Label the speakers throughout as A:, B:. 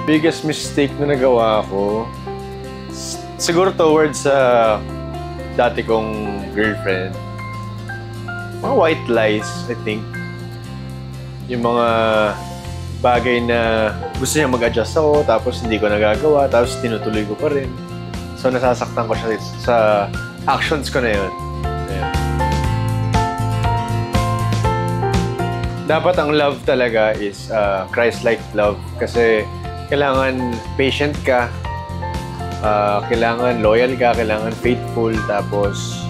A: Biggest mistake na nagawa ko, siguro towards sa dati kong girlfriend. Mga white lies, I think. Yung mga bagay na gusto niya mag-adjust ako, tapos hindi ko nagagawa, tapos tinutuloy ko pa rin. So nasasaktan ko siya sa actions ko na yun. Ayan. Dapat ang love talaga is Christ-like love. Kasi kailangan patient ka, kailangan loyal ka, kailangan faithful, tapos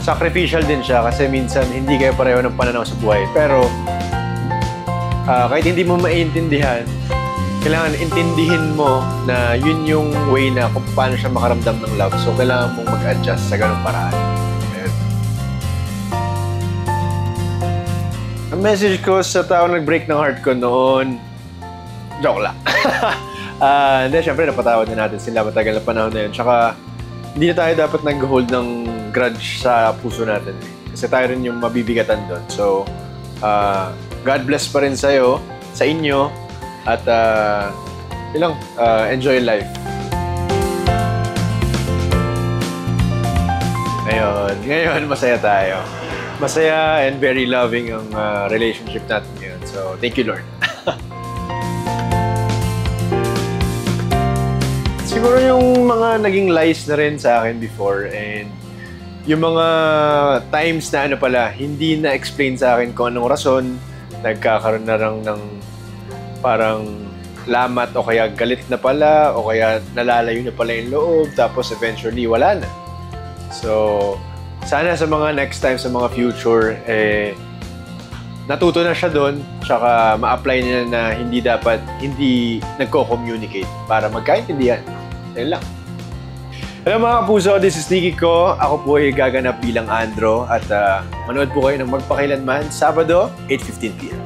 A: sacrificial din siya kasi minsan hindi kayo pareho ng pananaw sa buhay. Pero kahit hindi mo maintindihan, kailangan intindihin mo na yun yung way na kung paano siya makaramdam ng love. So kailangan mong mag-adjust sa ganung paraan. Ayan. Ang message ko sa tao nag-break ng heart ko noon, joke lang. Hindi, syempre napatawad na natin sila matagal na panahon na yun. Tsaka, hindi na tayo dapat nag-hold ng grudge sa puso natin. Kasi tayo rin yung mabibigatan doon. So, God bless pa rin sa'yo, sa inyo, at yun lang, enjoy life. Ayun, ngayon masaya tayo. Masaya and very loving ang relationship natin ngayon. So, thank you, Lord. Siguro yung mga naging lies na rin sa akin before and yung mga times na ano pala, hindi na-explain sa akin kung anong rason, nagkakaroon na lang ng parang lamat o kaya galit na pala o kaya nalalayo na pala yung loob tapos eventually wala na. So, sana sa mga next time, sa mga future, natuto na siya doon tsaka ma-apply niya na hindi nagko-communicate para magkaintindihan. Yan lang. Hello mga kapuso, this is Nikki ko. Ako po ay gaganap bilang Andro at manood po kayo ng Magpakailanman, Sabado, 8:15 p.m.